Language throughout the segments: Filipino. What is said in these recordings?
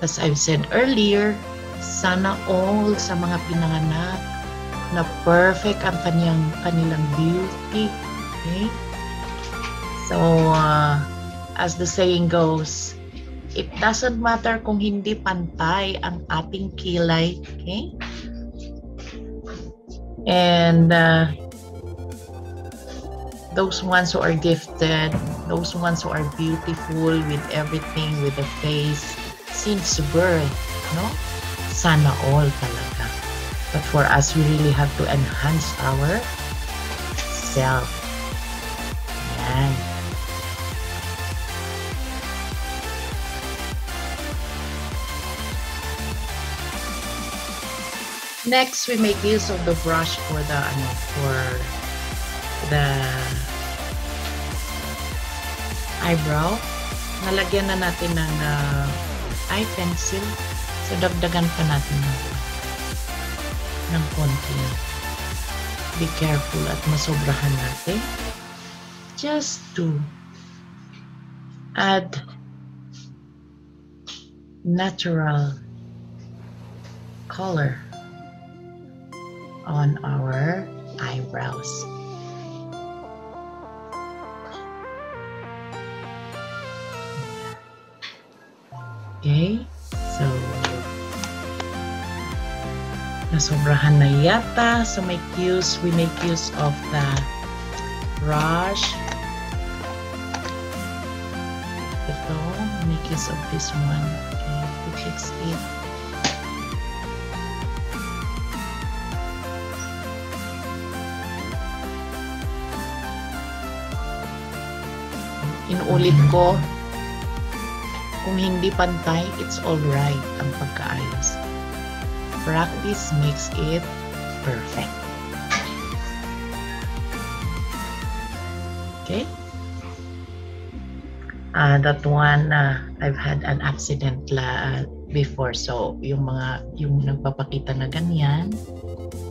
as I've said earlier, sana all sa mga pinanganak na perfect ang kanilang beauty. Okay? So, as the saying goes, it doesn't matter kung hindi pantay ang ating kilay. Okay? And those ones who are gifted, those ones who are beautiful with everything, with the face, since birth, no? Sana all talaga. But for us, we really have to enhance our self. Yan. Next, we make use of the brush for the eyebrow. Nalagyan na natin ng eye pencil. So, dagdagan pa natin ng konti. Be careful at masobrahan natin. Just to add natural color on our eyebrows. Okay, so nasobrahan na yata. So we make use of the brush. Ito, make use of this one. Okay, to fix it. Inulit ko, kung hindi pantay, it's alright ang pagkaayos. Practice makes it perfect. Okay? That one, I've had an accident before. So, yung nagpapakita na ganyan,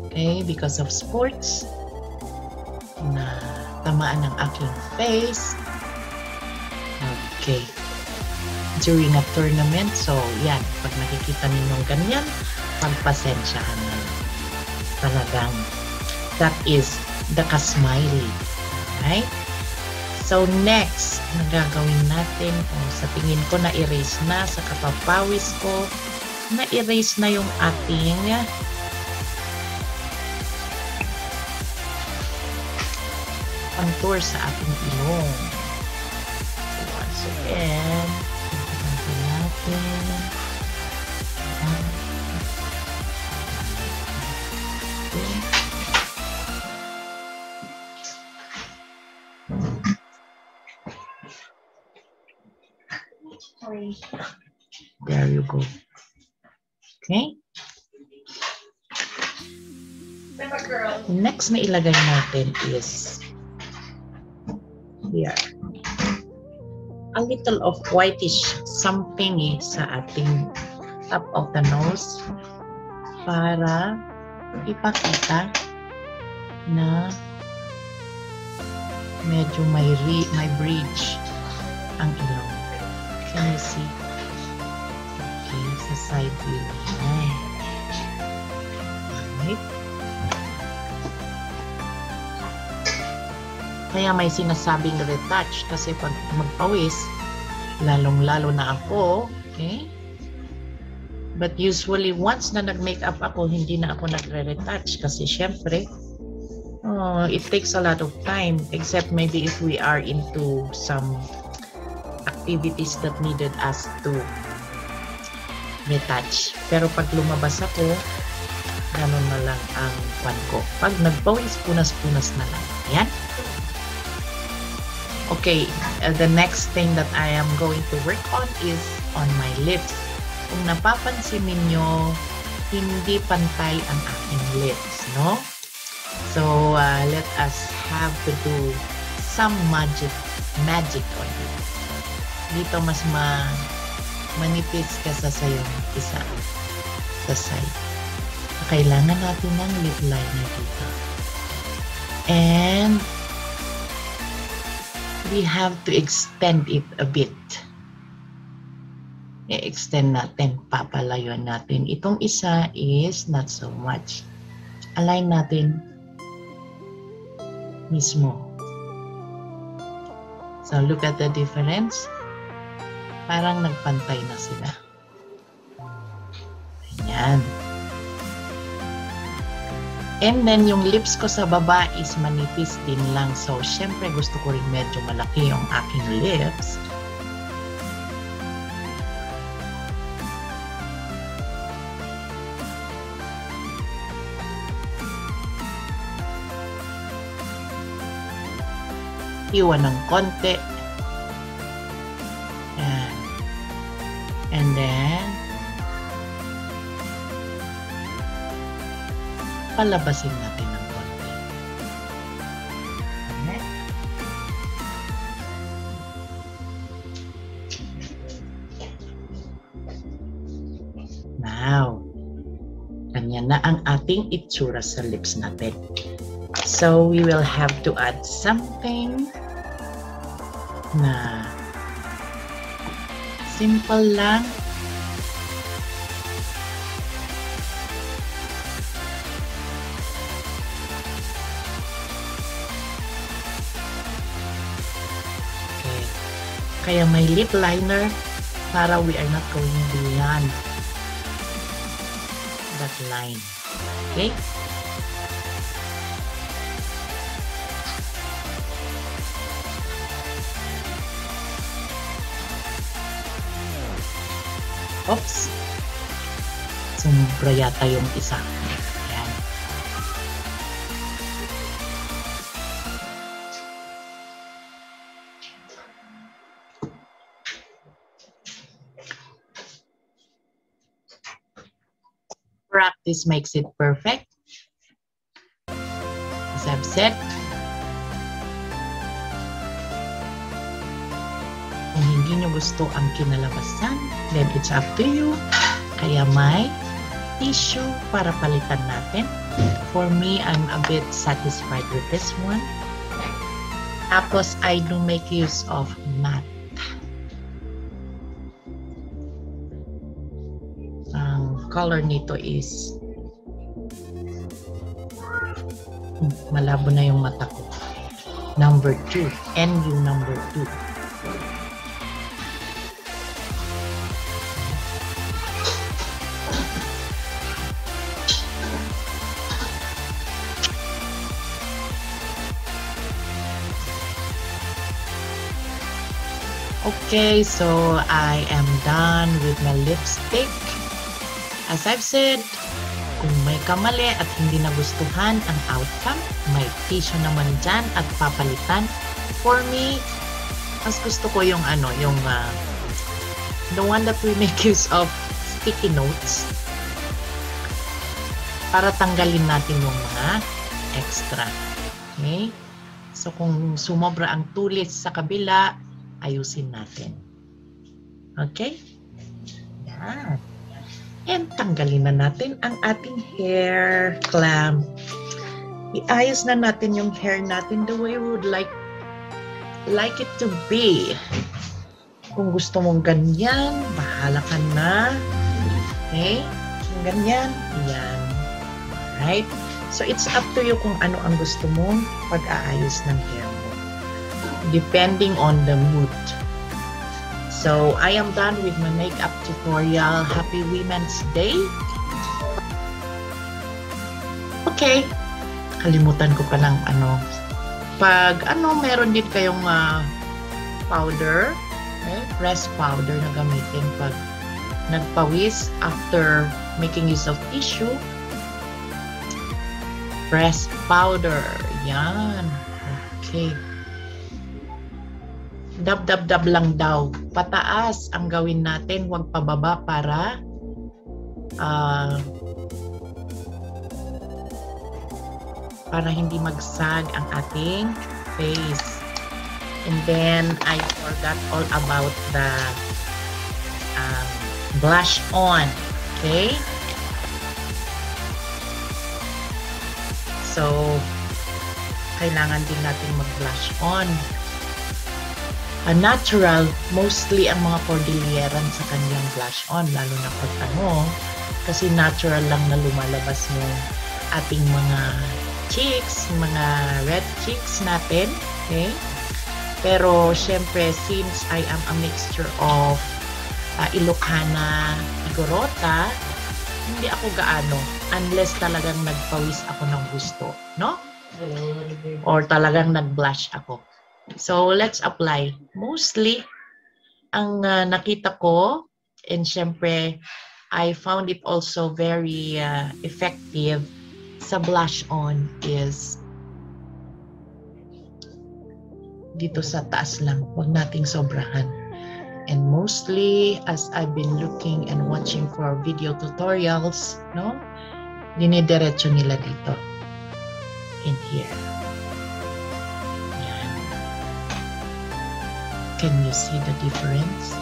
okay, because of sports, na tamaan ng aking face. Okay. During a tournament, so yan, pag nakikita ninyong ganyan, pagpasensyahan na. Talagang, that is the kasmiley. Right? So next, na gagawin natin, sa tingin ko na-erase na, sa kapapawis ko, na-erase na yung ating contour sa ating ilong. So once again, tignan natin. There you go. Okay. Next na ilagay natin is here. A little of whitish something sa ating top of the nose para ipakita na medyo may bridge ang ilong. Can you see? Okay, sa side view. Right? Kaya may sinasabing retouch kasi pag magpawis, lalong-lalo na ako, okay? But usually, once na nag-makeup ako, hindi na ako nagre-retouch kasi syempre, it takes a lot of time, except maybe if we are into some activities that needed us to retouch. Pero pag lumabas ako, ganun na lang ang pan ko. Pag nagpawis, punas-punas na lang. Ayan. Okay, the next thing that I am going to work on is on my lips. Kung napapansin ninyo, hindi pantay ang aking lips, no? So, let us have to do some magic on it. Dito mas manipis kasi sa yung isa sa side. Kailangan natin ng lip liner dito. And we have to extend it a bit. i-extend natin, papalayuan natin. Itong isa is not so much. Align natin mismo. So, look at the difference. Parang nagpantay na sila. Ayan. And then, yung lips ko sa baba is manipis din lang. So, syempre, gusto ko rin medyo malaki yung aking lips. Iwan ng konti. Ayan. And then, palabasin natin ng konti. Okay. Now, ganyan na ang ating itsura sa lips natin. So, we will have to add something na simple lang. Okay. Kaya may lip liner para we are not going beyond that line. Okay? Oops. Sumubra yata yung isa. Ayan. Practice makes it perfect. As I've said, kung hindi nyo gusto ang kinalabasan, then it's up to you. Kaya may tissue para palitan natin. For me, I'm a bit satisfied with this one. Tapos, I do make use of matte. Ang color nito is malabo na yung mata ko. Number 2. NU number 2. Okay, so I am done with my lipstick. As I've said, kung may kamali at hindi nagustuhan ang outcome, may tissue naman dyan at papalitan. For me, mas gusto ko yung the one that we make use of sticky notes para tanggalin natin yung mga extra. Okay? So kung sumobra ang tulis sa kabila, ayusin natin. Okay? Yan. And tanggalin na natin ang ating hair clamp. Iayos na natin yung hair natin the way we would like it to be. Kung gusto mong ganyan, bahala ka na. Okay? Kung ganyan, yan. Alright? So it's up to you kung ano ang gusto mong pag-aayos ng hair mo. Depending on the mood. So, I am done with my makeup tutorial. Happy Women's Day. Okay. Kalimutan ko pa ng pag meron din kayong powder, okay? Pressed powder na gamitin pag nagpawis after making use of tissue. Pressed powder. Yan. Okay. Dab lang daw. Pataas ang gawin natin, huwag pababa para hindi magsag ang ating face. And then I forgot all about the blush on. Okay? So kailangan din natin mag-blush on. natural, mostly ang mga cordilleran sa kanilang blush on, lalo na pag kasi natural lang na lumalabas yung ating mga cheeks, mga red cheeks natin, okay? Pero syempre, since I am a mixture of Ilocana, Igorota, hindi ako gaano unless talagang nagpawis ako ng gusto, no? Or talagang nag-blush ako. So, let's apply. Mostly, ang nakita ko, and syempre, I found it also very effective sa blush on is dito sa taas lang. Huwag nating sobrahan. And mostly, as I've been looking and watching for video tutorials, no? Dinidiretso nila dito. In here. Yan. Can you see the difference?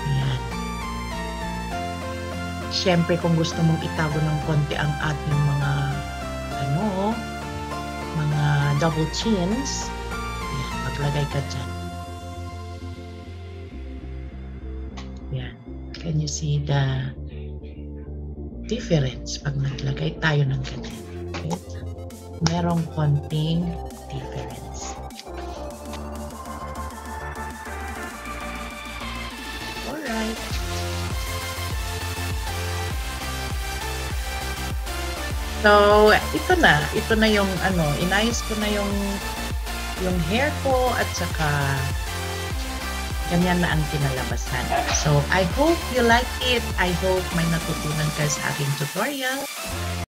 Yan. Siyempre, kung gusto mong itago ng konti ang ating mga mga double chins, yan, maglagay ka dyan. Yan. Can you see the difference pag naglagay tayo ng ganyan? Okay? Merong konting difference. Alright. So, ito na yung inayos ko na yung hair ko at saka ganyan na ang kinalabasan. So, I hope you like it. I hope may natutunan ka sa aking tutorial.